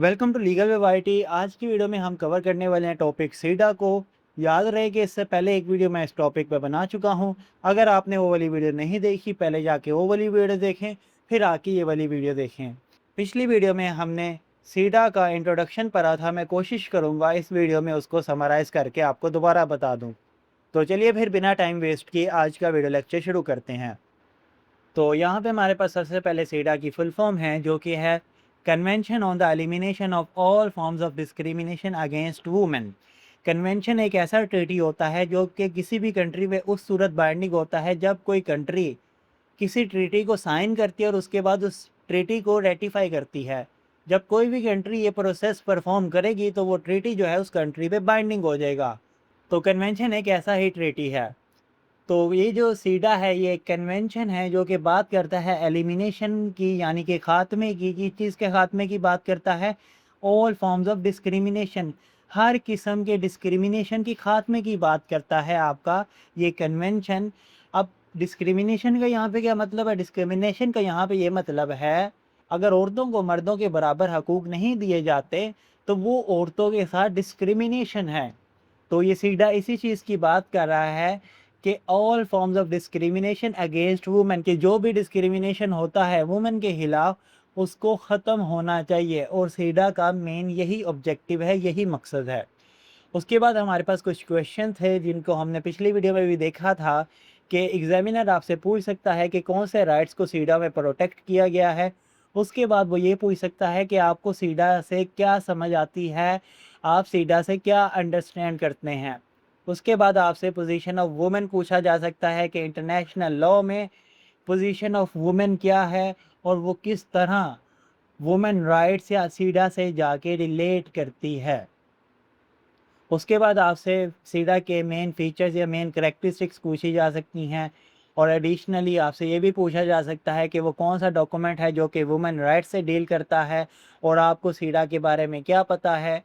Welcome to legal वेवाइटी। आज की video में हम कवर करने वाले हैं टॉपिक सीडा को। याद रहे कि इससे पहले एक वीडियो मैं इस टॉपिक पर बना चुका हूं। अगर आपने वो वाली वीडियो नहीं देखी, पहले जाके वो वाली वीडियो देखें, फिर आके ये वाली वीडियो देखें। पिछली वीडियो में हमने सीडा का इंट्रोडक्शन पढ़ा था। मैं कोशिश करूँगा इस वीडियो में उसको समराइज़ करके आपको दोबारा बता दूँ। तो चलिए फिर बिना टाइम वेस्ट किए आज का वीडियो लेक्चर शुरू करते हैं। तो यहाँ पे हमारे पास सबसे पहले सीडा की फुल फॉर्म है, जो कि है convention on the elimination of all forms of discrimination against women. Convention एक ऐसा ट्रीटी होता है जो कि किसी भी कंट्री में उस सूरत बाइंडिंग होता है जब कोई कंट्री किसी ट्रीटी को साइन करती है और उसके बाद उस ट्रीटी को रेटिफाई करती है। जब कोई भी कंट्री ये प्रोसेस परफॉर्म करेगी तो वो ट्रीटी जो है उस कंट्री पे बाइंडिंग हो जाएगा। तो कन्वेंशन एक ऐसा ही ट्रीटी है। तो ये जो सीडा है ये एक कन्वेंशन है जो कि बात करता है एलिमिनेशन की, यानी कि ख़ात्मे की, किस चीज़ के ख़ात्मे की बात करता है? ऑल फॉर्म्स ऑफ डिस्क्रिमिनेशन, हर किस्म के डिस्क्रिमिनेशन की ख़ात्मे की बात करता है आपका ये कन्वेंशन। अब डिस्क्रिमिनेशन का यहाँ पे क्या मतलब है? डिस्क्रिमिनेशन का यहाँ पे ये मतलब है, अगर औरतों को मर्दों के बराबर हकूक़ नहीं दिए जाते तो वो औरतों के साथ डिस्क्रिमिनेशन है। तो ये सीधा इसी चीज़ की बात कर रहा है कि all forms of discrimination against women, के जो भी डिस्क्रिमिनेशन होता है वुमेन के खिलाफ उसको ख़त्म होना चाहिए। और सीडा का मेन यही ऑब्जेक्टिव है, यही मकसद है। उसके बाद हमारे पास कुछ क्वेश्चन थे जिनको हमने पिछली वीडियो में भी देखा था कि एग्जामिनर आपसे पूछ सकता है कि कौन से राइट्स को सीडा में प्रोटेक्ट किया गया है। उसके बाद वो ये पूछ सकता है कि आपको सीडा से क्या समझ आती है, आप सीडा से क्या अंडरस्टैंड करते हैं। उसके बाद आपसे पोजीशन ऑफ वुमेन पूछा जा सकता है कि इंटरनेशनल लॉ में पोजीशन ऑफ वुमेन क्या है और वो किस तरह वुमेन राइट्स या सीडा से जाके रिलेट करती है। उसके बाद आपसे सीडा के मेन फीचर्स या मेन करैक्टरिस्टिक्स पूछी जा सकती हैं। और एडिशनली आपसे ये भी पूछा जा सकता है कि वो कौन सा डॉक्यूमेंट है जो कि वुमेन राइट्स से डील करता है और आपको सीडा के बारे में क्या पता है।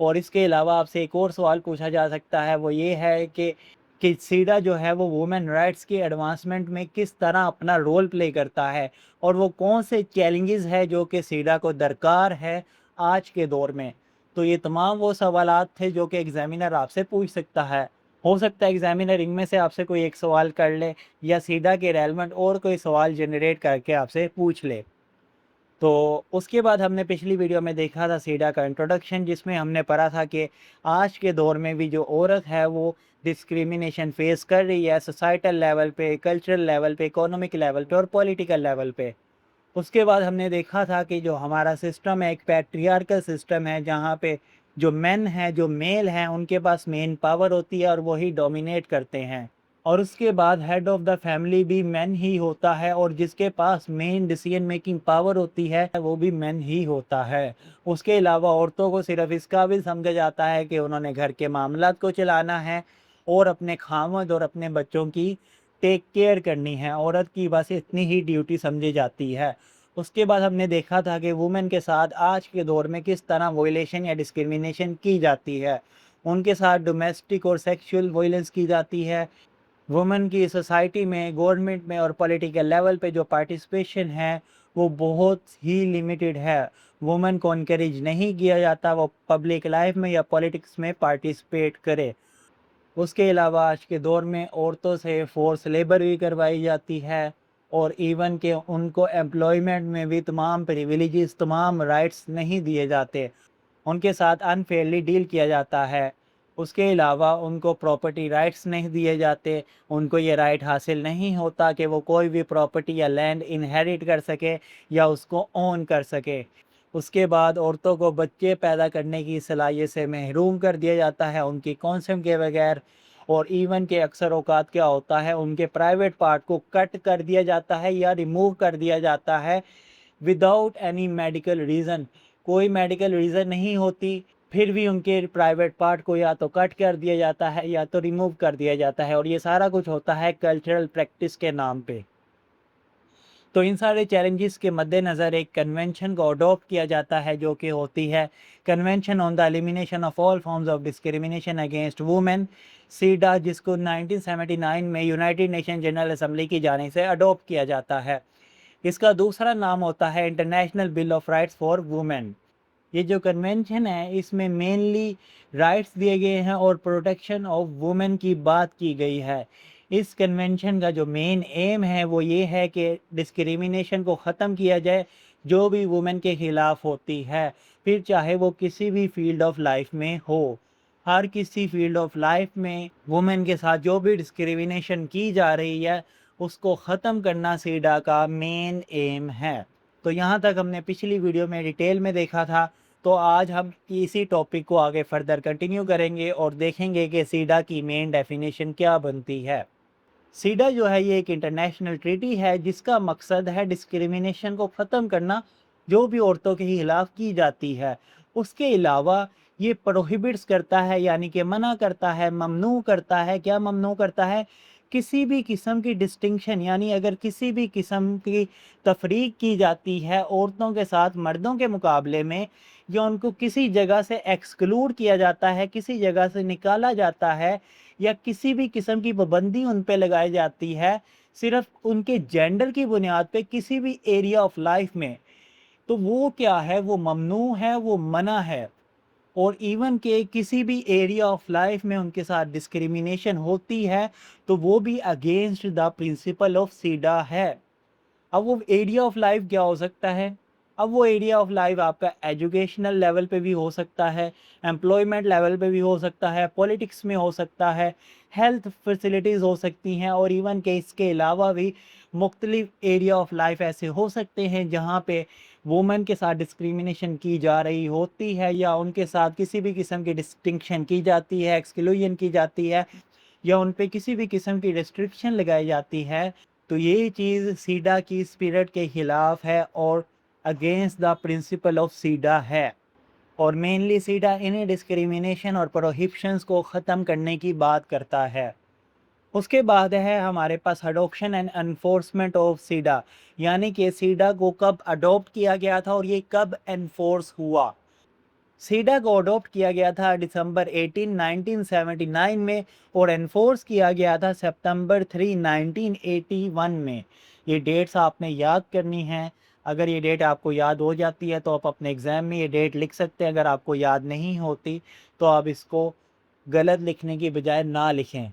और इसके अलावा आपसे एक और सवाल पूछा जा सकता है, वो ये है कि सीडा जो है वो वुमेन राइट्स के एडवांसमेंट में किस तरह अपना रोल प्ले करता है और वो कौन से चैलेंजेस है जो कि सीडा को दरकार है आज के दौर में। तो ये तमाम वो सवालात थे जो कि एग्ज़ामिनर आपसे पूछ सकता है। हो सकता है एग्ज़ामिनर इनमें से आपसे कोई एक सवाल कर ले या सीधा के रेलेवेंट और कोई सवाल जनरेट करके आपसे पूछ ले। तो उसके बाद हमने पिछली वीडियो में देखा था सीडा का इंट्रोडक्शन, जिसमें हमने पढ़ा था कि आज के दौर में भी जो औरत है वो डिस्क्रिमिनेशन फेस कर रही है सोसाइटल लेवल पे, कल्चरल लेवल पे, इकोनॉमिक लेवल पे और पॉलिटिकल लेवल पे। उसके बाद हमने देखा था कि जो हमारा सिस्टम है एक पैट्रियार्कल सिस्टम है, जहाँ पे जो मेन है, जो मेल हैं, उनके पास मेन पावर होती है और वही डोमिनेट करते हैं। और उसके बाद हेड ऑफ़ द फैमिली भी मेन ही होता है और जिसके पास मेन डिसीजन मेकिंग पावर होती है वो भी मेन ही होता है। उसके अलावा औरतों को सिर्फ इसका भी समझा जाता है कि उन्होंने घर के मामलात को चलाना है और अपने खामद और अपने बच्चों की टेक केयर करनी है। औरत की बस इतनी ही ड्यूटी समझी जाती है। उसके बाद हमने देखा था कि वुमेन के साथ आज के दौर में किस तरह वॉयलेशन या डिस्क्रिमिनेशन की जाती है। उनके साथ डोमेस्टिक और सेक्सुअल वायलेंस की जाती है। वुमेन की सोसाइटी में, गवर्नमेंट में और पॉलिटिकल लेवल पे जो पार्टिसिपेशन है वो बहुत ही लिमिटेड है। वुमेन को इनकरेज नहीं किया जाता वो पब्लिक लाइफ में या पॉलिटिक्स में पार्टिसिपेट करे। उसके अलावा आज के दौर में औरतों से फ़ोर्स लेबर भी करवाई जाती है और इवन के उनको एम्प्लॉयमेंट में भी तमाम प्रिविलेजेस, तमाम राइट्स नहीं दिए जाते। उनके साथ अनफेयरली डील किया जाता है। उसके अलावा उनको प्रॉपर्टी राइट्स नहीं दिए जाते। उनको ये राइट हासिल नहीं होता कि वो कोई भी प्रॉपर्टी या लैंड इनहेरिट कर सके या उसको ओन कर सके। उसके बाद औरतों को बच्चे पैदा करने की सलाहियत से महरूम कर दिया जाता है उनकी कॉन्सेंट के बगैर। और इवन के अक्सर औकात क्या होता है, उनके प्राइवेट पार्ट को कट कर दिया जाता है या रिमूव कर दिया जाता है विदाउट एनी मेडिकल रीज़न। कोई मेडिकल रीज़न नहीं होती, फिर भी उनके प्राइवेट पार्ट को या तो कट कर दिया जाता है या तो रिमूव कर दिया जाता है और ये सारा कुछ होता है कल्चरल प्रैक्टिस के नाम पे। तो इन सारे चैलेंजेस के मद्देनज़र एक कन्वेंशन को अडॉप्ट किया जाता है जो कि होती है convention on the elimination of all forms of discrimination against women, CEDAW, जिसको 1979 में यूनाइटेड नेशन जनरल असेंबली की जानिब से अडॉप्ट किया जाता है। इसका दूसरा नाम होता है international bill of rights for women. ये जो कन्वेंशन है इसमें मेनली राइट्स दिए गए हैं और प्रोटेक्शन ऑफ वुमेन की बात की गई है। इस कन्वेंशन का जो मेन एम है वो ये है कि डिस्क्रिमिनेशन को ख़त्म किया जाए जो भी वुमेन के ख़िलाफ़ होती है, फिर चाहे वो किसी भी फील्ड ऑफ लाइफ में हो। हर किसी फील्ड ऑफ लाइफ में वुमेन के साथ जो भी डिस्क्रिमिनेशन की जा रही है उसको ख़त्म करना सीडा का मेन एम है। तो यहाँ तक हमने पिछली वीडियो में डिटेल में देखा था। तो आज हम इसी टॉपिक को आगे फर्दर कंटिन्यू करेंगे और देखेंगे कि सीडा की मेन डेफिनेशन क्या बनती है। सीडा जो है ये एक इंटरनेशनल ट्रीटी है जिसका मकसद है डिस्क्रिमिनेशन को ख़त्म करना जो भी औरतों के खिलाफ़ की जाती है। उसके अलावा ये प्रोहिबिट्स करता है यानी कि मना करता है, ममनू करता है। क्या ममनू करता है? किसी भी किस्म की डिस्टिंक्शन यानी अगर किसी भी किस्म की तफरीक की जाती है औरतों के साथ मर्दों के मुकाबले में, या उनको किसी जगह से एक्सक्लूड किया जाता है, किसी जगह से निकाला जाता है, या किसी भी किस्म की पाबंदी उन पे लगाई जाती है सिर्फ उनके जेंडर की बुनियाद पे किसी भी एरिया ऑफ लाइफ में, तो वो क्या है? वो ममनू है, वो मना है। और इवन के किसी भी एरिया ऑफ लाइफ में उनके साथ डिस्क्रिमिनेशन होती है तो वो भी against the principle of SIDA है। अब वो एरिया ऑफ लाइफ क्या हो सकता है? अब वो एरिया ऑफ लाइफ आपका एजुकेशनल लेवल पे भी हो सकता है, एम्प्लॉयमेंट लेवल पे भी हो सकता है, पॉलिटिक्स में हो सकता है, हेल्थ फैसिलिटीज़ हो सकती हैं, और इवन के इसके अलावा भी मुख्तलिफ एरिया ऑफ लाइफ ऐसे हो सकते हैं जहाँ पे वुमेन के साथ डिस्क्रिमिनेशन की जा रही होती है, या उनके साथ किसी भी किस्म की डिस्टिंक्शन की जाती है, एक्सक्लूजन की जाती है, या उन पे किसी भी किस्म की रिस्ट्रिक्शन लगाई जाती है। तो ये चीज़ सीडा की स्पिरिट के ख़िलाफ़ है और against the principle of SIDA है। और मेनली सीडा इन्हीं डिस्क्रिमिनेशन और प्रोहिबिशंस को ख़त्म करने की बात करता है। उसके बाद है हमारे पास adoption and enforcement of SIDA, यानी कि सीडा को कब अडॉप्ट किया गया था और ये कब एनफोर्स हुआ। सीडा को अडॉप्ट किया गया था दिसंबर 18 1979 में और एनफोर्स किया गया था सितंबर 3 1981 में। ये डेट्स आपने याद करनी है। अगर ये डेट आपको याद हो जाती है तो आप अपने एग्ज़ाम में ये डेट लिख सकते हैं। अगर आपको याद नहीं होती तो आप इसको गलत लिखने की बजाय ना लिखें।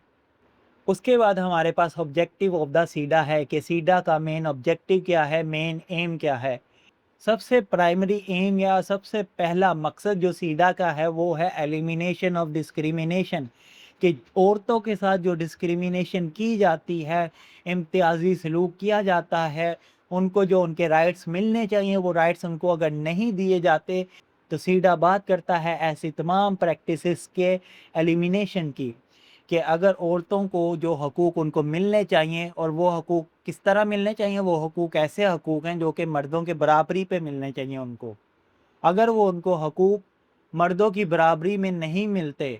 उसके बाद हमारे पास ऑब्जेक्टिव ऑफ द सीडा है कि सीडा का मेन ऑब्जेक्टिव क्या है, मेन एम क्या है। सबसे प्राइमरी एम या सबसे पहला मकसद जो सीडा का है वो है एलिमिनेशन ऑफ डिस्क्रिमिनेशन, कि औरतों के साथ जो डिस्क्रिमिनेशन की जाती है, इम्तियाजी सलूक किया जाता है, उनको जो उनके राइट्स मिलने चाहिए वो राइट्स उनको अगर नहीं दिए जाते, तो सीडा बात करता है ऐसी तमाम प्रैक्टिसेस के एलिमिनेशन की, कि अगर औरतों को जो हकूक़ उनको मिलने चाहिए, और वो हकूक़ किस तरह मिलने चाहिए, वो हकूक़ ऐसे हकूक़ हैं जो कि मर्दों के बराबरी पे मिलने चाहिए उनको। अगर वो उनको हकूक़ मर्दों की बराबरी में नहीं मिलते,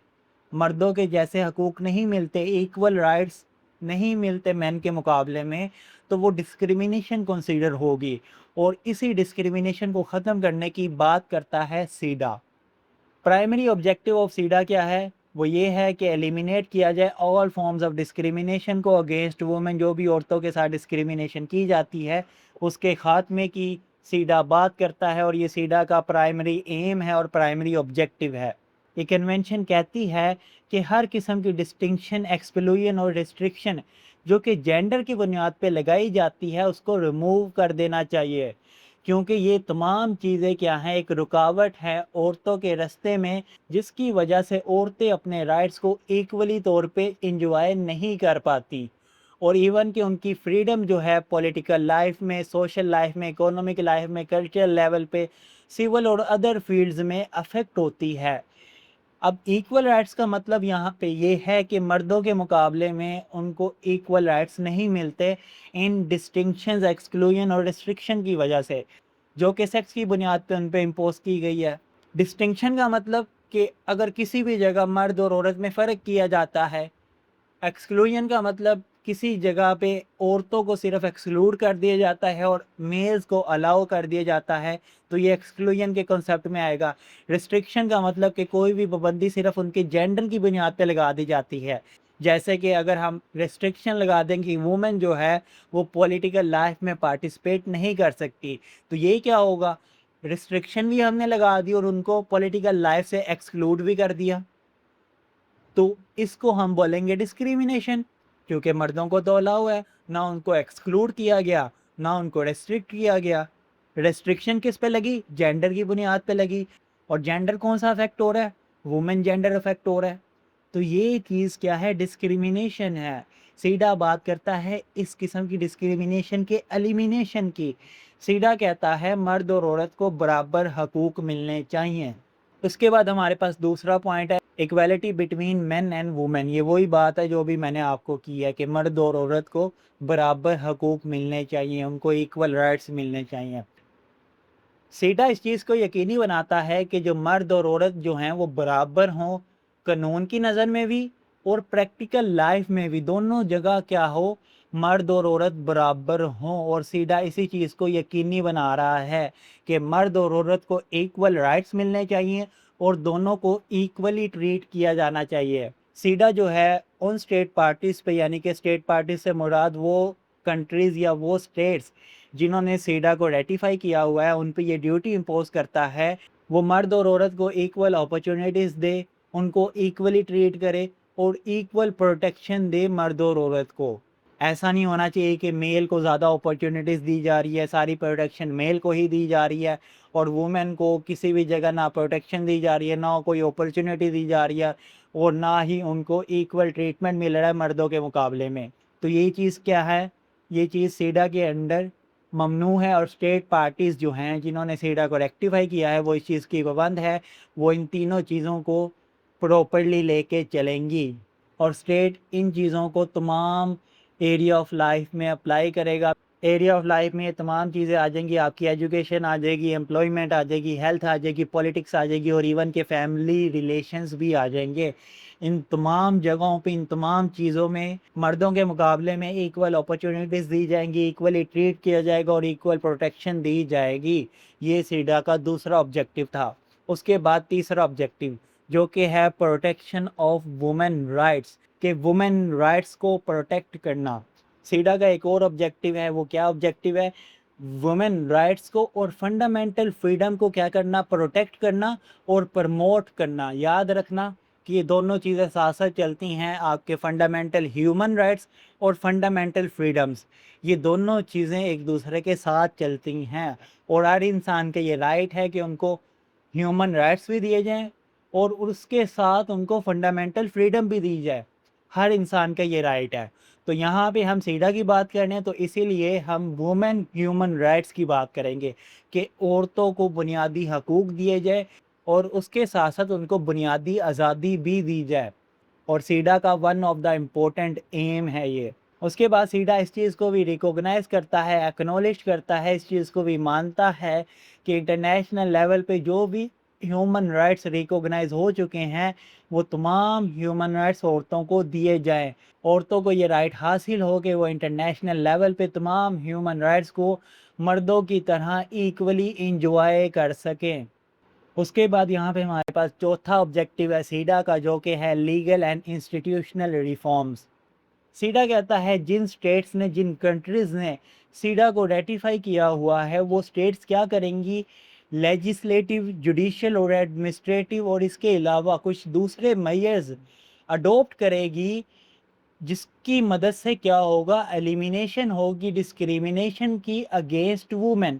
मर्दों के जैसे हकूक़ नहीं मिलते, इक्वल राइट्स नहीं मिलते मैन के मुकाबले में, तो वो डिस्क्रिमिनेशन कंसीडर होगी। और इसी डिस्क्रिमिनेशन को ख़त्म करने की बात करता है SIDA. Primary objective of SIDA क्या है? वो ये है कि एलिमिनेट किया जाए ऑल फॉर्म्स ऑफ डिस्क्रिमिनेशन को अगेंस्ट वुमेन, जो भी औरतों के साथ डिस्क्रिमिनेशन की जाती है उसके ख़ात्मे की सीडा बात करता है, और ये सीडा का प्राइमरी एम है और प्राइमरी ऑब्जेक्टिव है। ये कन्वेंशन कहती है कि हर किस्म की डिस्टिंक्शन, एक्सक्लूजन और रिस्ट्रिक्शन जो कि जेंडर की बुनियाद पे लगाई जाती है उसको रिमूव कर देना चाहिए, क्योंकि ये तमाम चीज़ें क्या हैं, एक रुकावट है औरतों के रास्ते में, जिसकी वजह से औरतें अपने राइट्स को इक्वली तौर पे इंजॉय नहीं कर पाती, और इवन कि उनकी फ्रीडम जो है पॉलिटिकल लाइफ में, सोशल लाइफ में, इकोनॉमिक लाइफ में, कल्चरल लेवल पे, सिविल और अदर फील्ड्स में अफेक्ट होती है। अब इक्वल राइट्स का मतलब यहाँ पे ये है कि मर्दों के मुकाबले में उनको इक्वल राइट्स नहीं मिलते इन डिस्टिंक्शंस, एक्सक्लूजन और रिस्ट्रिक्शन की वजह से, जो कि सेक्स की बुनियाद पे उन पे इम्पोज की गई है। डिस्टिंक्शन का मतलब कि अगर किसी भी जगह मर्द और औरत में फ़र्क किया जाता है। एक्सक्लूजन का मतलब किसी जगह पे औरतों को सिर्फ एक्सक्लूड कर दिया जाता है और मेल्स को अलाउ कर दिया जाता है, तो ये एक्सक्लूजन के कॉन्सेप्ट में आएगा। रिस्ट्रिक्शन का मतलब कि कोई भी पाबंदी सिर्फ उनके जेंडर की बुनियाद पे लगा दी जाती है। जैसे कि अगर हम रिस्ट्रिक्शन लगा दें कि वुमेन जो है वो पॉलिटिकल लाइफ में पार्टिसिपेट नहीं कर सकती, तो ये क्या होगा? रिस्ट्रिक्शन भी हमने लगा दी और उनको पॉलिटिकल लाइफ से एक्सक्लूड भी कर दिया, तो इसको हम बोलेंगे डिस्क्रिमिनेशन। क्योंकि मर्दों को तो अलाउ है, ना उनको एक्सक्लूड किया गया, ना उनको रेस्ट्रिक्ट किया गया। रेस्ट्रिक्शन किस पे लगी? जेंडर की बुनियाद पे लगी। और जेंडर कौन सा अफेक्ट हो रहा है? वुमेन जेंडर अफेक्ट हो रहा है। तो ये चीज़ क्या है? डिस्क्रिमिनेशन है। सीडा बात करता है इस किस्म की डिस्क्रिमिनेशन के एलिमिनेशन की। सीडा कहता है मर्द और औरत को बराबर हकूक मिलने चाहिए। उसके बाद हमारे पास दूसरा पॉइंट है equality between main and women. ये वही बात है जो भी मैंने आपको की है कि मर्द और औरत को बराबर हकूक मिलने चाहिए, उनको इक्वल राइट्स मिलने चाहिए। सीडा इस चीज़ को यकीनी बनाता है कि जो मर्द और औरत जो हैं वो बराबर हों, कानून की नज़र में भी और प्रैक्टिकल लाइफ में भी, दोनों जगह क्या हो, मर्द और औरत बराबर हों। और सीडा इसी चीज़ को यकीनी बना रहा है कि मर्द और औरत को इक्वल राइट्स मिलने चाहिए और दोनों को इक्वली ट्रीट किया जाना चाहिए। सीडा जो है उन स्टेट पार्टीज़ पे, यानी कि स्टेट पार्टी से मुराद वो कंट्रीज़ या वो स्टेट्स जिन्होंने सीडा को रेटिफाई किया हुआ है, उन पे ये ड्यूटी इम्पोज करता है वो मर्द और औरत को इक्वल अपॉर्चुनिटीज़ दे, उनको इक्वली ट्रीट करे और इक्वल प्रोटेक्शन दे मर्द और औरत को। ऐसा नहीं होना चाहिए कि मेल को ज़्यादा अपॉर्चुनिटीज़ दी जा रही है, सारी प्रोटेक्शन मेल को ही दी जा रही है और वुमेन को किसी भी जगह ना प्रोटेक्शन दी जा रही है, ना कोई अपॉर्चुनिटी दी जा रही है और ना ही उनको इक्वल ट्रीटमेंट मिल रहा है मर्दों के मुकाबले में। तो ये चीज़ क्या है? ये चीज़ सीडा के अंडर ममनू है और स्टेट पार्टीज़ जो हैं जिन्होंने सीडा को रेक्टिफाई किया है वो इस चीज़ की पाबंद है, वो इन तीनों चीज़ों को प्रॉपरली लेके चलेंगी और स्टेट इन चीज़ों को तमाम एरिया ऑफ लाइफ में अप्लाई करेगा। एरिया ऑफ लाइफ में ये तमाम चीज़ें आ जाएंगी, आपकी एजुकेशन आ जाएगी, एम्प्लॉयमेंट आ जाएगी, हेल्थ आ जाएगी, पॉलिटिक्स आ जाएगी और इवन के फैमिली रिलेशंस भी आ जाएंगे। इन तमाम जगहों पे, इन तमाम चीज़ों में मर्दों के मुकाबले में इक्वल अपॉर्चुनिटीज़ दी जाएंगी, इक्वली ट्रीट किया जाएगा और इक्वल प्रोटेक्शन दी जाएगी। ये सीडा का दूसरा ऑब्जेक्टिव था। उसके बाद तीसरा ऑब्जेक्टिव जो कि है प्रोटेक्शन ऑफ वुमेन राइट्स, कि वुमेन राइट्स को प्रोटेक्ट करना। सीडा का एक और ऑब्जेक्टिव है, वो क्या ऑब्जेक्टिव है? वुमेन राइट्स को और फंडामेंटल फ्रीडम को क्या करना? प्रोटेक्ट करना और प्रमोट करना। याद रखना कि ये दोनों चीज़ें साथ साथ चलती हैं, आपके फंडामेंटल ह्यूमन राइट्स और फंडामेंटल फ्रीडम्स, ये दोनों चीज़ें एक दूसरे के साथ चलती हैं। और हर इंसान का ये राइट है कि उनको ह्यूमन राइट्स भी दिए जाएं और उसके साथ उनको फंडामेंटल फ्रीडम भी दी जाए। हर इंसान का ये राइट है। तो यहाँ पे हम सीडा की बात कर रहे हैं तो इसीलिए हम वुमेन ह्यूमन राइट्स की बात करेंगे कि औरतों को बुनियादी हकूक़ दिए जाए और उसके साथ साथ उनको बुनियादी आज़ादी भी दी जाए। और सीडा का one of the important aim है ये। उसके बाद सीडा इस चीज़ को भी रिकॉग्नाइज़ करता है, एक्नॉलेज करता है, इस चीज़ को भी मानता है कि इंटरनेशनल लेवल पे जो भी ह्यूमन राइट्स रिकॉग्नाइज़ हो चुके हैं वो तमाम ह्यूमन राइट्स औरतों को दिए जाएं। औरतों को ये राइट हासिल हो कि वो इंटरनेशनल लेवल पे तमाम ह्यूमन राइट्स को मर्दों की तरह इक्वली इंजॉय कर सकें। उसके बाद यहाँ पे हमारे पास चौथा ऑब्जेक्टिव है सीडा का, जो कि है legal and institutional reforms. SIDA कहता है जिन स्टेट्स ने, जिन कंट्रीज़ ने सीडा को रेटिफाई किया हुआ है वो स्टेट्स क्या करेंगी? लेजिस्लेटिव, जुडिशियल और एडमिनिस्ट्रेटिव और इसके अलावा कुछ दूसरे मेजर्स अडोप्ट करेगी जिसकी मदद से क्या होगा? एलिमिनेशन होगी डिस्क्रिमिनेशन की अगेंस्ट वुमेन,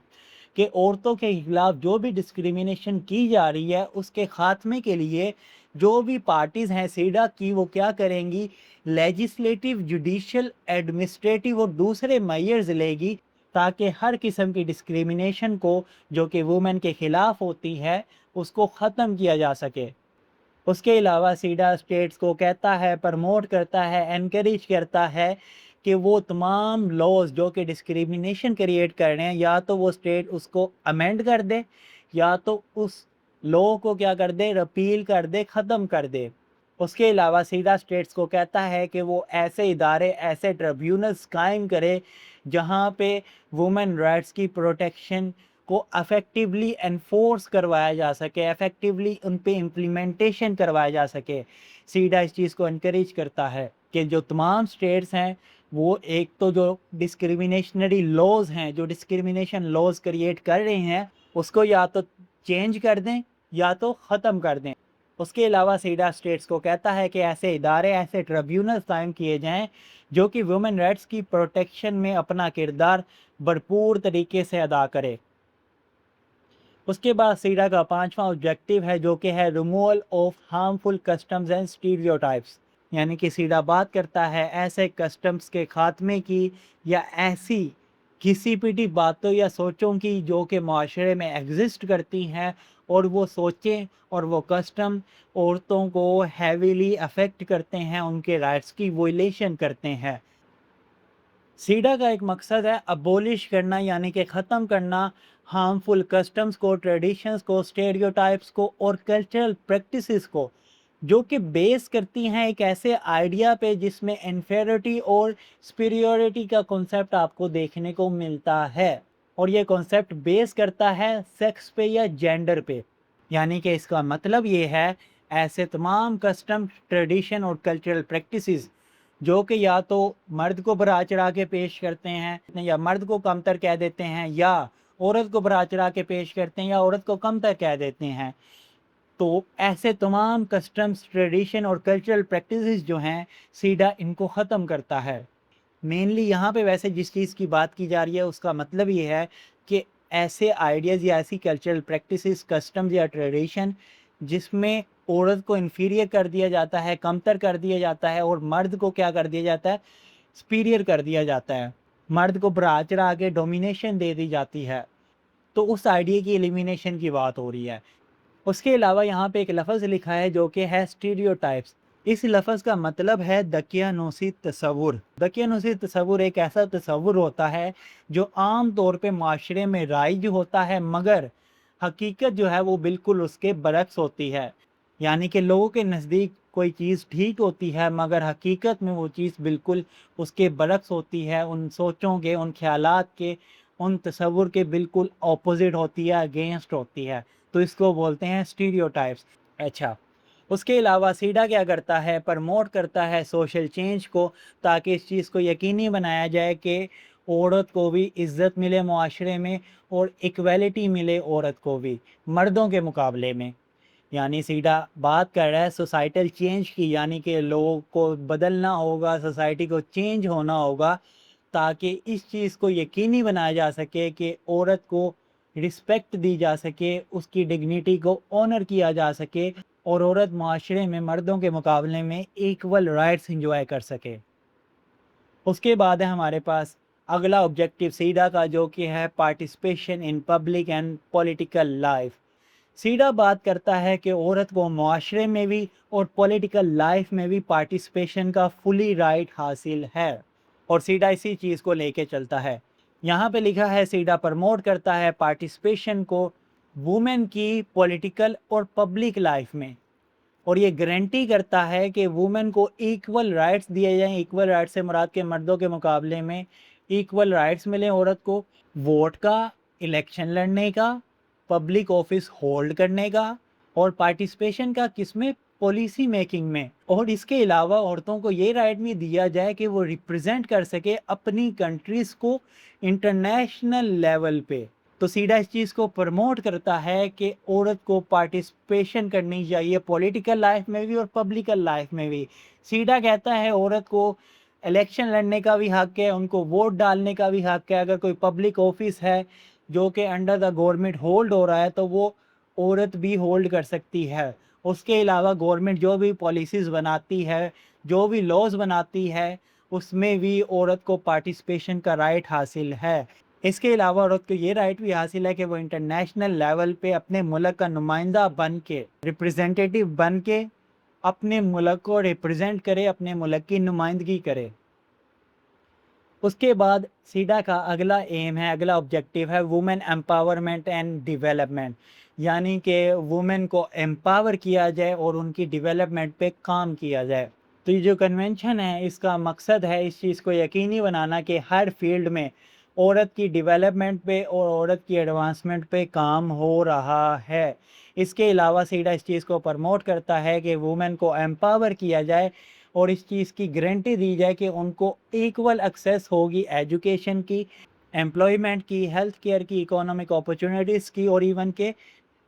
कि औरतों के खिलाफ जो भी डिस्क्रिमिनेशन की जा रही है उसके खात्मे के लिए जो भी पार्टीज़ हैं सीडा की वो क्या करेंगी? लेजिस्लेटिव, जुडिशियल, एडमिनिस्ट्रेटिव और दूसरे मेजर्स लेगी ताकि हर किस्म की डिस्क्रिमिनेशन को जो कि वुमेन के ख़िलाफ़ होती है उसको ख़त्म किया जा सके। उसके अलावा सीडा स्टेट्स को कहता है, प्रमोट करता है, एनकरेज करता है कि वो तमाम लॉज जो कि डिस्क्रिमिनेशन क्रिएट कर रहे हैं या तो वो स्टेट उसको अमेंड कर दे या तो उस लॉ को क्या कर दे? रिपील कर दे, ख़त्म कर दे। उसके अलावा सीडा स्टेट्स को कहता है कि वो ऐसे इदारे, ऐसे ट्रिब्यूनल्स कायम करे जहाँ पे वुमेन राइट्स की प्रोटेक्शन को अफेक्टिवली एनफोर्स करवाया जा सके, अफेक्टिवली उन पे इम्प्लीमेंटेशन करवाया जा सके। सीडा इस चीज़ को इनकरेज करता है कि जो तमाम स्टेट्स हैं वो एक तो जो डिस्क्रिमिनेशनरी लॉज हैं, जो डिस्क्रिमिनेशन लॉज क्रिएट कर रहे हैं उसको या तो चेंज कर दें या तो ख़त्म कर दें। उसके अलावा सीडा स्टेट्स को कहता है कि ऐसे इदारे, ऐसे ट्रिब्यूनल्स कायम किए जाएं जो कि वुमेन राइट्स की प्रोटेक्शन में अपना किरदार भरपूर तरीके से अदा करे। उसके बाद सीडा का 5वां ऑब्जेक्टिव है जो कि है removal of harmful customs and stereotypes, यानी कि सीडा बात करता है ऐसे कस्टम्स के खात्मे की या ऐसी किसी पीटी बातों या सोचों की जो कि माशरे में एग्जिस्ट करती हैं और वो सोचें और वो कस्टम औरतों को हैवीली अफेक्ट करते हैं, उनके राइट्स की वोलेशन करते हैं। सीडा का एक मकसद है अबोलिश करना, यानी कि ख़त्म करना हार्मफुल कस्टम्स को, ट्रेडिशंस को, स्टेरियोटाइप्स को और कल्चरल प्रैक्टिसेस को जो कि बेस करती हैं एक ऐसे आइडिया पे जिसमें इन्फेरिटी और सुपीरियरिटी का कॉन्सेप्ट आपको देखने को मिलता है। और ये कॉन्सेप्ट बेस करता है सेक्स पे या जेंडर पे, यानी कि इसका मतलब ये है ऐसे तमाम कस्टम, ट्रेडिशन और कल्चरल प्रैक्टिसेस जो कि या तो मर्द को बढ़ा चढ़ा के पेश करते हैं या मर्द को कमतर कह देते हैं, या औरत को बढ़ा चढ़ा के पेश करते हैं या औरत को कमतर कह देते हैं। तो ऐसे तमाम कस्टम्स, ट्रेडिशन और कल्चरल प्रैक्टिसेस जो हैं, सीडा इनको ख़त्म करता है। मेनली यहाँ पे वैसे जिस चीज़ की बात की जा रही है उसका मतलब ये है कि ऐसे आइडियाज़ या ऐसी कल्चरल प्रैक्टिसेस, कस्टम्स या ट्रेडिशन जिसमें औरत को इन्फीरियर कर दिया जाता है, कमतर कर दिया जाता है, और मर्द को क्या कर दिया जाता है, सुपीरियर कर दिया जाता है, मर्द को बढ़ा चढ़ा के डोमिनेशन दे दी जाती है। तो उस आइडिया की एलिमिनेशन की बात हो रही है। उसके अलावा यहाँ पे एक लफ्ज़ लिखा है जो कि है स्टीरियोटाइप्स। इस लफ्ज़ का मतलब है दकियानूसी तसव्वुर। दकियानूसी तसव्वुर एक ऐसा तसव्वुर होता है जो आम तौर पे माशरे में राइज होता है, मगर हकीकत जो है वो बिल्कुल उसके बरक्स होती है। यानी कि लोगों के नज़दीक कोई चीज़ ठीक होती है मगर हकीकत में वो चीज़ बिल्कुल उसके बरक्स होती है, उन सोचों के, उन ख्यालात के, उन तसव्वुर के बिल्कुल ऑपोजिट होती है, अगेंस्ट होती है। तो इसको बोलते हैं स्टीरियोटाइप्स। अच्छा, उसके अलावा सीडा क्या करता है, प्रमोट करता है सोशल चेंज को, ताकि इस चीज़ को यकीनी बनाया जाए कि औरत को भी इज़्ज़त मिले मुआशरे में और इक्वलिटी मिले औरत को भी मर्दों के मुकाबले में। यानी सीडा बात कर रहा है सोसाइटल चेंज की, यानी कि लोगों को बदलना होगा, सोसाइटी को चेंज होना होगा ताकि इस चीज़ को यकीनी बनाया जा सके कि औरत को रिस्पेक्ट दी जा सके, उसकी डिग्निटी को ऑनर किया जा सके और औरत माशरे में मर्दों के मुकाबले में इक्वल राइट्स इंजॉय कर सके। उसके बाद है हमारे पास अगला ऑब्जेक्टिव सीडा का जो कि है participation in public and political life. CEDAW बात करता है कि औरत को माशरे में भी और पॉलिटिकल लाइफ में भी पार्टिसिपेशन का फुली राइट हासिल है, और सीडा इसी चीज़ को लेके चलता है। यहाँ पे लिखा है सीडा प्रमोट करता है पार्टिसिपेशन को वुमेन की पॉलिटिकल और पब्लिक लाइफ में, और ये गारंटी करता है कि वुमेन को इक्वल राइट्स दिए जाएं। इक्वल राइट्स से मुराद के मर्दों के मुकाबले में इक्वल राइट्स मिले औरत को वोट का, इलेक्शन लड़ने का, पब्लिक ऑफिस होल्ड करने का और पार्टिसिपेशन का, किसमें, पॉलिसी मेकिंग में। और इसके अलावा औरतों को ये राइट भी दिया जाए कि वो रिप्रेजेंट कर सके अपनी कंट्रीज़ को इंटरनेशनल लेवल पे। तो सीडा इस चीज़ को प्रमोट करता है कि औरत को पार्टिसिपेशन करनी चाहिए पॉलिटिकल लाइफ में भी और पब्लिकल लाइफ में भी। सीडा कहता है औरत को इलेक्शन लड़ने का भी हक है, उनको वोट डालने का भी हक है। अगर कोई पब्लिक ऑफिस है जो कि अंडर द गवर्नमेंट होल्ड हो रहा है तो वो औरत भी होल्ड कर सकती है। उसके अलावा गवर्नमेंट जो भी पॉलिसीज़ बनाती है, जो भी लॉज बनाती है, उसमें भी औरत को पार्टिसिपेशन का राइट हासिल है। इसके अलावा औरत को ये राइट भी हासिल है कि वो इंटरनेशनल लेवल पे अपने मुल्क का नुमाइंदा बन के, रिप्रेजेंटेटिव बन के अपने मुल्क को रिप्रेजेंट करे, अपने मुल्क की नुमाइंदगी करे। उसके बाद सीडा का अगला एम है, अगला ऑब्जेक्टिव है वुमेन एम्पावरमेंट एंड डेवलपमेंट, यानी कि वुमेन को एम्पावर किया जाए और उनकी डेवलपमेंट पे काम किया जाए। तो ये जो कन्वेंशन है इसका मकसद है इस चीज़ को यकीनी बनाना कि हर फील्ड में औरत की डेवलपमेंट पे और औरत की एडवांसमेंट पे काम हो रहा है। इसके अलावा सीडा इस चीज़ को प्रमोट करता है कि वुमेन को एम्पावर किया जाए और इस चीज़ की गारंटी दी जाए कि उनको इक्वल एक्सेस होगी एजुकेशन की, एम्प्लॉयमेंट की, हेल्थ केयर की, इकोनॉमिक अपॉर्चुनिटीज़ की और इवन के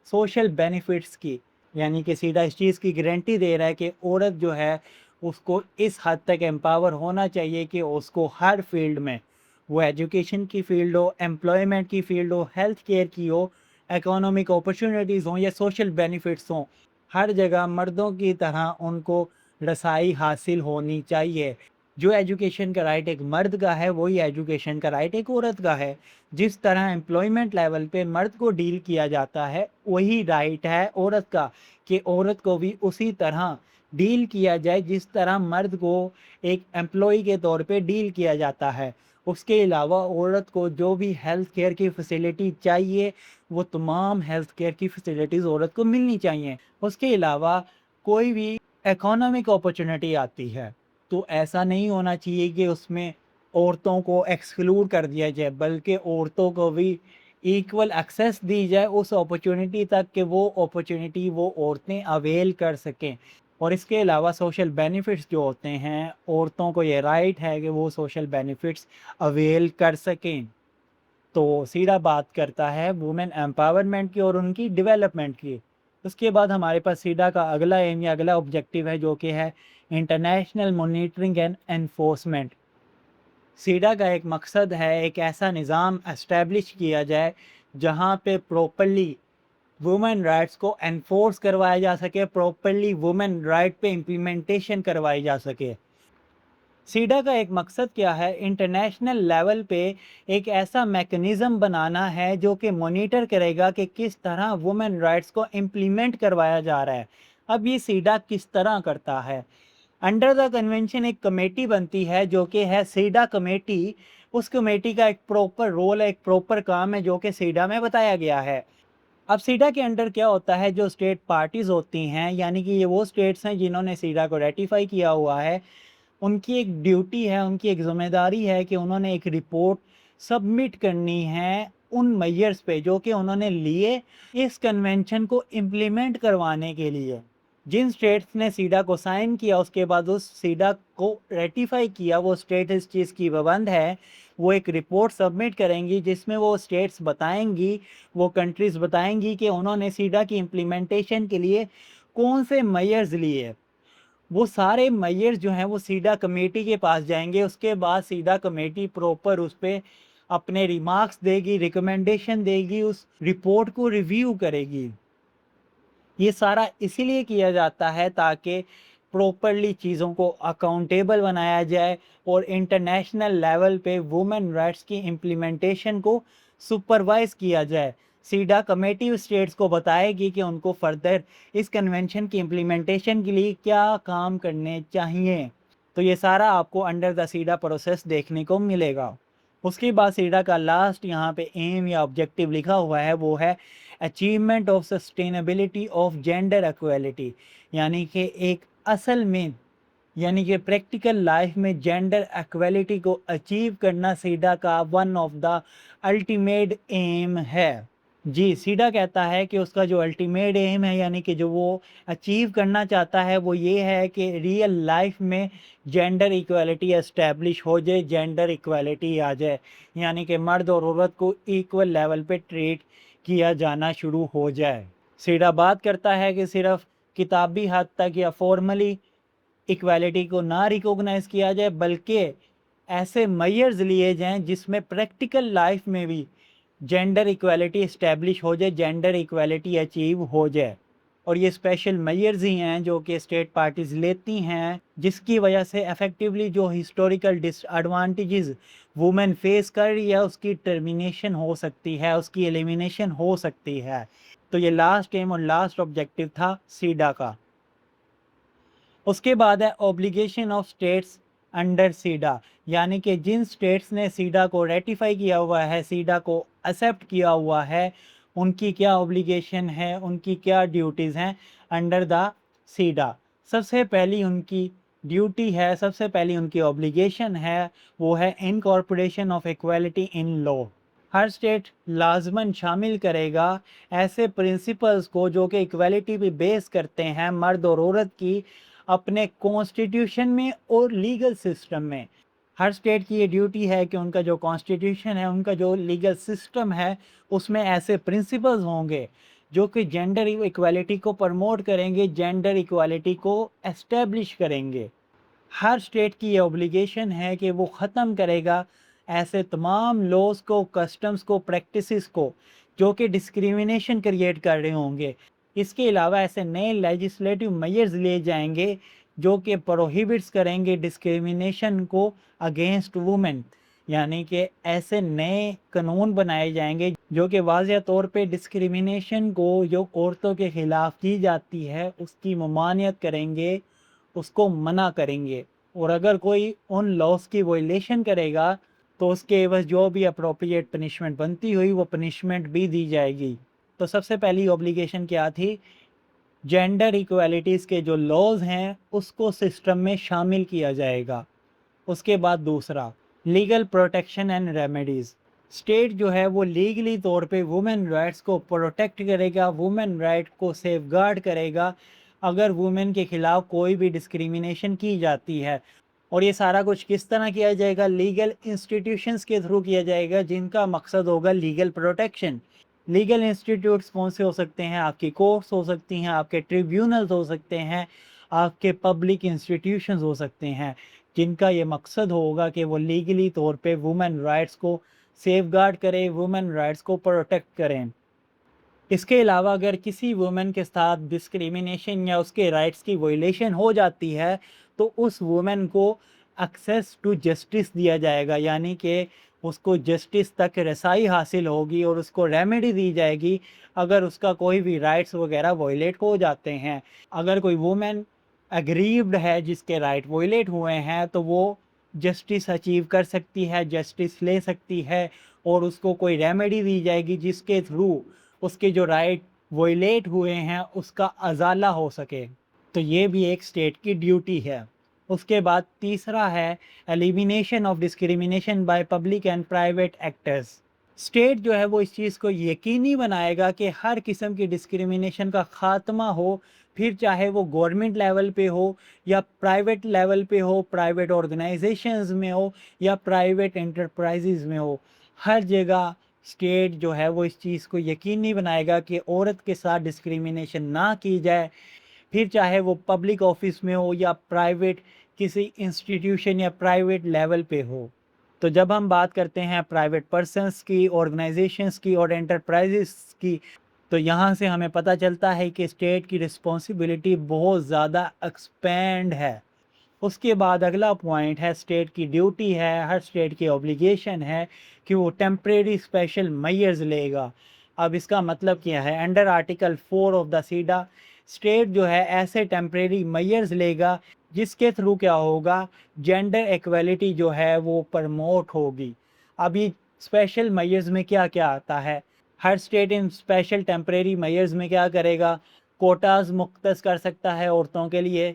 सोशल बेनिफिट्स की। यानी कि सीधा इस चीज़ की गारंटी दे रहा है कि औरत जो है उसको इस हद तक एम्पावर होना चाहिए कि उसको हर फील्ड में, वो एजुकेशन की फील्ड हो, एम्प्लॉयमेंट की फील्ड हो, हेल्थ केयर की हो, इकोनॉमिक अपॉर्चुनिटीज़ हों या सोशल बेनिफिट्स हों, हर जगह मर्दों की तरह उनको रसाई हासिल होनी चाहिए। जो एजुकेशन का राइट एक मर्द का है वही एजुकेशन का राइट एक औरत का है। जिस तरह एम्प्लॉयमेंट लेवल पे मर्द को डील किया जाता है वही राइट है औरत का कि औरत को भी उसी तरह डील किया जाए जिस तरह मर्द को एक एम्प्लॉय के तौर पे डील किया जाता है। उसके अलावा औरत को जो भी हेल्थ केयर की फैसिलिटी चाहिए वो तमाम हेल्थ केयर की फैसिलिटीज़ औरत को मिलनी चाहिए। उसके अलावा कोई भी इकोनॉमिक अपॉर्चुनिटी आती है तो ऐसा नहीं होना चाहिए कि उसमें औरतों को एक्सक्लूड कर दिया जाए, बल्कि औरतों को भी इक्वल एक्सेस दी जाए उस अपॉर्चुनिटी तक कि वो अपॉर्चुनिटी वो औरतें अवेल कर सकें। और इसके अलावा सोशल बेनिफिट्स जो होते हैं, औरतों को ये राइट है कि वो सोशल बेनिफिट्स अवेल कर सकें। तो सीधा बात करता है वुमेन एम्पावरमेंट की और उनकी डेवलपमेंट की। उसके बाद हमारे पास सीडा का अगला एम या अगला ऑब्जेक्टिव है जो कि है international monitoring and enforcement. SIDA का एक मकसद है एक ऐसा निज़ाम एस्टेब्लिश किया जाए जहाँ पे प्रॉपरली वुमेन राइट्स को एनफोर्स करवाया जा सके, प्रॉपरली वुमेन राइट पे इम्प्लीमेंटेशन करवाई जा सके। सीडा का एक मकसद क्या है, इंटरनेशनल लेवल पे एक ऐसा मैकेनिज़्म बनाना है जो कि मॉनिटर करेगा कि किस तरह वुमेन राइट्स को इम्प्लीमेंट करवाया जा रहा है। अब ये सीडा किस तरह करता है, अंडर द कन्वेंशन एक कमेटी बनती है जो कि है सीडा कमेटी। उस कमेटी का एक प्रॉपर रोल है, एक प्रॉपर काम है जो कि सीडा में बताया गया है। अब सीडा के अंडर क्या होता है, जो स्टेट पार्टीज़ होती हैं यानी कि ये वो स्टेट्स हैं जिन्होंने सीडा को रेटिफाई किया हुआ है, उनकी एक ड्यूटी है, उनकी एक ज़िम्मेदारी है कि उन्होंने एक रिपोर्ट सबमिट करनी है उन मेजर्स पे जो कि उन्होंने लिए इस कन्वेंशन को इम्प्लीमेंट करवाने के लिए। जिन स्टेट्स ने सीडा को साइन किया उसके बाद उस सीडा को रेटिफाई किया, वो स्टेट इस चीज़ की पाबंद है, वो एक रिपोर्ट सबमिट करेंगी जिसमें वो स्टेट्स बताएंगी, वो कंट्रीज़ बताएंगी कि उन्होंने सीडा की इम्प्लीमेंटेशन के लिए कौन से मेजर्स लिए। वो सारे मेजर्स जो हैं वो सीडा कमेटी के पास जाएंगे। उसके बाद सीडा कमेटी प्रॉपर उस पर अपने रिमार्क्स देगी, रिकमेंडेशन देगी, उस रिपोर्ट को रिव्यू करेगी। ये सारा इसीलिए किया जाता है ताकि प्रॉपरली चीज़ों को अकाउंटेबल बनाया जाए और इंटरनेशनल लेवल पे वुमेन राइट्स की इम्प्लीमेंटेशन को सुपरवाइज़ किया जाए। सीडा कमेटी स्टेट्स को बताएगी कि उनको फर्दर इस कन्वेंशन की इम्प्लीमेंटेशन के लिए क्या काम करने चाहिए। तो ये सारा आपको अंडर द सीडा प्रोसेस देखने को मिलेगा। उसके बाद सीडा का लास्ट यहाँ पे एम या ऑब्जेक्टिव लिखा हुआ है, वो है achievement of sustainability of gender equality. यानी कि एक असल में, यानी कि प्रैक्टिकल लाइफ में जेंडर इक्वालिटी को अचीव करना सीडा का one of the ultimate aim है। जी, सीडा कहता है कि उसका जो अल्टीमेट एम है यानी कि जो वो अचीव करना चाहता है वो ये है कि रियल लाइफ में जेंडर इक्वालिटी एस्टैब्लिश हो जाए, जेंडर इक्वालिटी आ जाए, यानी कि मर्द और औरत को इक्वल लेवल पे ट्रीट किया जाना शुरू हो जाए। सीडा बात करता है कि सिर्फ किताबी हद तक या फॉर्मली इक्वालिटी को ना रिकॉग्नाइज किया जाए, बल्कि ऐसे मेजर्स लिए जाएं जिसमें प्रैक्टिकल लाइफ में भी जेंडर इक्वालिटी इस्टेब्लिश हो जाए, जेंडर इक्वालिटी अचीव हो जाए। और ये स्पेशल मेजर्स ही हैं जो कि स्टेट पार्टीज़ लेती हैं, जिसकी वजह से इफ़ेक्टिवली जो हिस्टोरिकल डिसएडवांटेजेस वुमेन फेस कर रही है उसकी टर्मिनेशन हो सकती है, उसकी एलिमिनेशन हो सकती है। तो ये लास्ट एम और लास्ट ऑब्जेक्टिव था सीडा का। उसके बाद है obligation of states under SIDA, यानी कि जिन स्टेट्स ने सीडा को रेटिफाई किया हुआ है, सीडा को एक्सेप्ट किया हुआ है, उनकी क्या ऑब्लिगेशन है, उनकी क्या ड्यूटीज़ हैं अंडर द सीडा। सबसे पहली उनकी ड्यूटी है, सबसे पहली उनकी ऑब्लिगेशन है, वो है incorporation of equality in law. हर स्टेट लाजमन शामिल करेगा ऐसे प्रिंसिपल्स को जो कि इक्वालिटी पे बेस करते हैं मर्द और औरत की, अपने कॉन्स्टिट्यूशन में और लीगल सिस्टम में। ہر اسٹیٹ کی یہ ڈیوٹی ہے کہ ان کا جو کانسٹیٹیوشن ہے، ان کا جو لیگل سسٹم ہے، اس میں ایسے پرنسپلز ہوں گے جو کہ جینڈر ایکویلٹی کو پرموٹ کریں گے، جینڈر ایکویلٹی کو اسٹیبلش کریں گے۔ ہر اسٹیٹ کی یہ اوبلیگیشن ہے کہ وہ ختم کرے گا ایسے تمام لاز کو، کسٹمز کو، پریکٹسز کو جو کہ ڈسکریمنیشن کریٹ کر رہے ہوں گے۔ اس کے علاوہ ایسے نئے لیجسلیٹو میئرز لیے جائیں گے جو کہ پروہیبٹس کریں گے ڈسکریمنیشن کو اگینسٹ وومن، یعنی کہ ایسے نئے قانون بنائے جائیں گے جو کہ واضح طور پہ ڈسکریمنیشن کو جو عورتوں کے خلاف کی جاتی ہے اس کی ممانعت کریں گے، اس کو منع کریں گے، اور اگر کوئی ان لاس کی وائلیشن کرے گا تو اس کے عوض جو بھی اپروپریٹ پنشمنٹ بنتی ہوئی وہ پنشمنٹ بھی دی جائے گی۔ تو سب سے پہلی اوبلیگیشن کیا تھی؟ جینڈر ایکویلٹیز کے جو لاز ہیں اس کو سسٹم میں شامل کیا جائے گا۔ اس کے بعد دوسرا، legal protection and remedies. State جو ہے وہ لیگلی طور پہ وومن رائٹس کو پروٹیکٹ کرے گا، وومن رائٹ کو سیف گارڈ کرے گا اگر وومن کے خلاف کوئی بھی ڈسکریمنیشن کی جاتی ہے۔ اور یہ سارا کچھ کس طرح کیا جائے گا؟ لیگل انسٹیٹیوشنز کے تھرو کیا جائے گا جن کا مقصد ہوگا لیگل پروٹیکشن۔ لیگل انسٹیٹیوٹس کون سے ہو سکتے ہیں؟ آپ کی کورٹس ہو سکتی ہیں، آپ کے ٹریبیونلز ہو سکتے ہیں، آپ کے پبلک انسٹیٹیوشنز ہو سکتے ہیں، جن کا یہ مقصد ہوگا کہ وہ لیگلی طور پہ وومن رائٹس کو سیف گارڈ کریں، وومن رائٹس کو پروٹیکٹ کریں۔ اس کے علاوہ اگر کسی وومن کے ساتھ ڈسکریمنیشن یا اس کے رائٹس کی وائلیشن ہو جاتی ہے تو اس وومن کو ایکسیس ٹو جسٹس دیا جائے گا، یعنی کہ اس کو جسٹس تک رسائی حاصل ہوگی اور اس کو ریمیڈی دی جائے گی اگر اس کا کوئی بھی رائٹس وغیرہ وائلیٹ ہو جاتے ہیں۔ اگر کوئی وومن اگریوڈ ہے جس کے رائٹ وائلیٹ ہوئے ہیں تو وہ جسٹس اچیو کر سکتی ہے، جسٹس لے سکتی ہے، اور اس کو کوئی ریمیڈی دی جائے گی جس کے تھرو اس کے جو رائٹ وائلیٹ ہوئے ہیں اس کا ازالہ ہو سکے۔ تو یہ بھی ایک اسٹیٹ کی ڈیوٹی ہے۔ اس کے بعد تیسرا ہے elimination of discrimination by public and private actors. State جو ہے وہ اس چیز کو یقینی بنائے گا کہ ہر قسم کی ڈسکریمنیشن کا خاتمہ ہو، پھر چاہے وہ گورنمنٹ لیول پہ ہو یا پرائیویٹ لیول پہ ہو، پرائیویٹ آرگنائزیشنز میں ہو یا پرائیویٹ انٹرپرائزز میں ہو، ہر جگہ اسٹیٹ جو ہے وہ اس چیز کو یقینی بنائے گا کہ عورت کے ساتھ ڈسکریمنیشن نہ کی جائے، پھر چاہے وہ پبلک آفس میں ہو یا پرائیویٹ کسی انسٹیٹیوشن یا پرائیویٹ لیول پہ ہو۔ تو جب ہم بات کرتے ہیں پرائیویٹ پرسنس کی، آرگنائزیشنز کی اور انٹرپرائزز کی، تو یہاں سے ہمیں پتہ چلتا ہے کہ اسٹیٹ کی رسپانسبلٹی بہت زیادہ ایکسپینڈ ہے۔ اس کے بعد اگلا پوائنٹ ہے اسٹیٹ کی ڈیوٹی ہے، ہر اسٹیٹ کی اوبلیگیشن ہے کہ وہ ٹیمپریری اسپیشل میئرز لے گا۔ اب اس کا مطلب کیا ہے؟ Under article 4 of the سیڈا state جو ہے ایسے ٹیمپریری میئرز لے گا جس کے تھرو کیا ہوگا؟ جینڈر ایکویلٹی جو ہے وہ پرموٹ ہوگی۔ اب یہ اسپیشل میئرز میں کیا کیا آتا ہے؟ ہر اسٹیٹ ان اسپیشل ٹیمپریری میئرز میں کیا کرے گا؟ کوٹاز مختص کر سکتا ہے عورتوں کے لیے،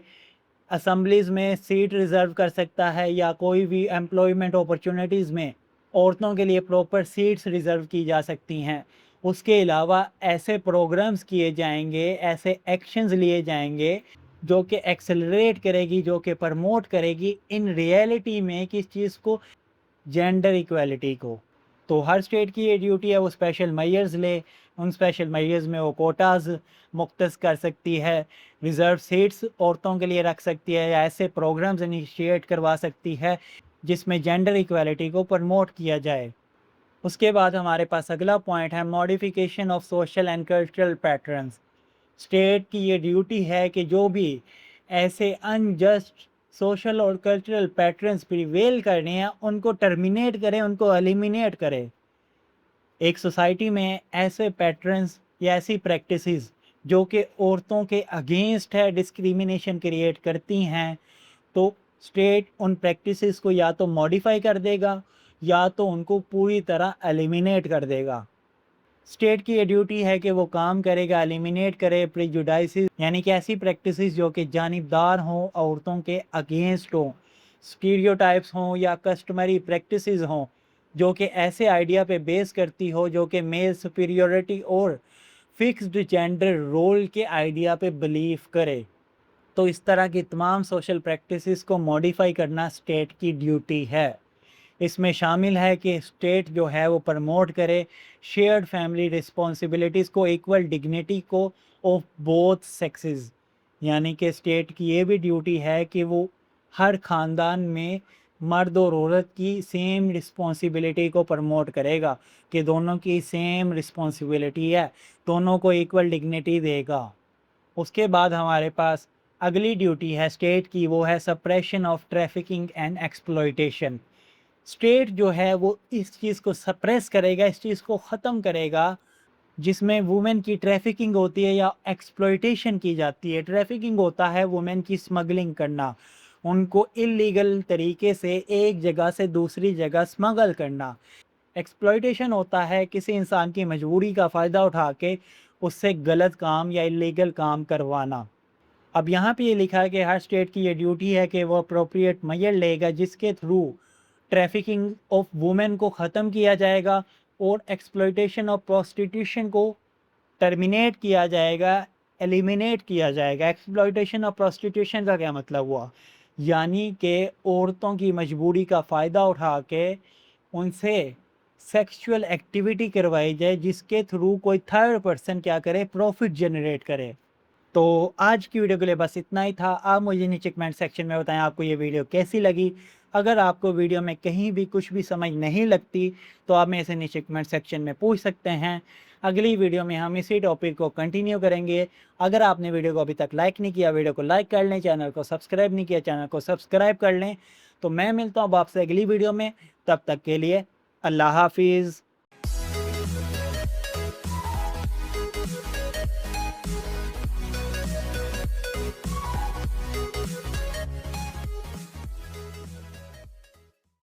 اسمبلیز میں سیٹ ریزرو کر سکتا ہے، یا کوئی بھی امپلائمنٹ اپرچونٹیز میں عورتوں کے لیے پراپر سیٹس ریزرو کی جا سکتی ہیں۔ اس کے علاوہ ایسے پروگرامز کیے جائیں گے، ایسے ایکشنز لیے جائیں گے جو کہ ایکسلریٹ کرے گی، جو کہ پرموٹ کرے گی ان ریئلٹی میں کس چیز کو؟ جینڈر ایکویلٹی کو۔ تو ہر اسٹیٹ کی یہ ڈیوٹی ہے وہ اسپیشل میئرز لے، ان اسپیشل میئرز میں وہ کوٹاز مختص کر سکتی ہے، ریزرو سیٹس عورتوں کے لیے رکھ سکتی ہے، یا ایسے پروگرامز انیشیٹ کروا سکتی ہے جس میں جینڈر ایکویلٹی کو پرموٹ کیا جائے۔ اس کے بعد ہمارے پاس اگلا پوائنٹ ہے modification of social and cultural patterns. State کی یہ ڈیوٹی ہے کہ جو بھی ایسے انجسٹ سوشل اور کلچرل پیٹرنز پریویل کرنے ہیں ان کو ٹرمینیٹ کریں، ان کو ایلیمینیٹ کریں۔ ایک سوسائٹی میں ایسے پیٹرنز یا ایسی پریکٹسز جو کہ عورتوں کے اگینسٹ ہے، ڈسکریمنیشن کریٹ کرتی ہیں، تو اسٹیٹ ان پریکٹسز کو یا تو موڈیفائی کر دے گا یا تو ان کو پوری طرح ایلیمینیٹ کر دے گا۔ اسٹیٹ کی یہ ڈیوٹی ہے کہ وہ کام کرے گا، ایلیمینیٹ کرے پریجوڈائسز، یعنی کہ ایسی پریکٹسز جو کہ جانبدار ہوں، عورتوں کے اگینسٹ ہوں، اسٹیریوٹائپس ہوں یا کسٹمری پریکٹسز ہوں جو کہ ایسے آئیڈیا پہ بیس کرتی ہو جو کہ میل سپیریورٹی اور فکسڈ جینڈر رول کے آئیڈیا پہ بلیف کرے۔ تو اس طرح کی تمام سوشل پریکٹسز کو موڈیفائی کرنا اسٹیٹ کی ڈیوٹی ہے۔ اس میں شامل ہے کہ اسٹیٹ جو ہے وہ پرموٹ کرے شیئرڈ فیملی رسپانسبلٹیز کو، ایکول ڈگنیٹی کو آف بوتھ سیکسز، یعنی کہ اسٹیٹ کی یہ بھی ڈیوٹی ہے کہ وہ ہر خاندان میں مرد اور عورت کی سیم رسپانسبلٹی کو پرموٹ کرے گا کہ دونوں کی سیم رسپانسبلٹی ہے، دونوں کو ایکول ڈگنیٹی دے گا۔ اس کے بعد ہمارے پاس اگلی ڈیوٹی ہے اسٹیٹ کی، وہ ہے suppression of trafficking and exploitation. State جو ہے وہ اس چیز کو سپریس کرے گا، اس چیز کو ختم کرے گا جس میں وومن کی ٹریفکنگ ہوتی ہے یا ایکسپلوئٹیشن کی جاتی ہے۔ ٹریفکنگ ہوتا ہے وومن کی اسمگلنگ کرنا، ان کو اللیگل طریقے سے ایک جگہ سے دوسری جگہ اسمگل کرنا۔ ایکسپلوئٹیشن ہوتا ہے کسی انسان کی مجبوری کا فائدہ اٹھا کے اس سے غلط کام یا اللیگل کام کروانا۔ اب یہاں پہ یہ لکھا ہے کہ ہر اسٹیٹ کی یہ ڈیوٹی ہے کہ وہ اپروپریٹ میجر لے گا جس کے تھرو ٹریفکنگ آف وومن کو ختم کیا جائے گا اور ایکسپلوئٹیشن آف پروسٹیٹیوشن کو ٹرمینیٹ کیا جائے گا، ایلیمینیٹ کیا جائے گا۔ ایکسپلوئٹیشن آف پروسٹیٹیوشن کا کیا مطلب ہوا؟ یعنی کہ عورتوں کی مجبوری کا فائدہ اٹھا کے ان سے سیکسچول ایکٹیویٹی کروائی جائے جس کے تھرو کوئی تھرڈ پرسن کیا کرے، پروفٹ جنریٹ کرے۔ تو آج کی ویڈیو کے لیے بس اتنا ہی تھا۔ آپ مجھے نیچے کمنٹ سیکشن میں بتائیں آپ کو یہ ویڈیو کیسی لگی۔ اگر آپ کو ویڈیو میں کہیں بھی کچھ بھی سمجھ نہیں لگتی تو آپ میرے سے نیچے کمنٹ سیکشن میں پوچھ سکتے ہیں۔ اگلی ویڈیو میں ہم اسی ٹاپک کو کنٹینیو کریں گے۔ اگر آپ نے ویڈیو کو ابھی تک لائک نہیں کیا، ویڈیو کو لائک کر لیں، چینل کو سبسکرائب نہیں کیا، چینل کو سبسکرائب کر لیں۔ تو میں ملتا ہوں آپ سے اگلی ویڈیو میں، تب تک کے لیے اللہ حافظ۔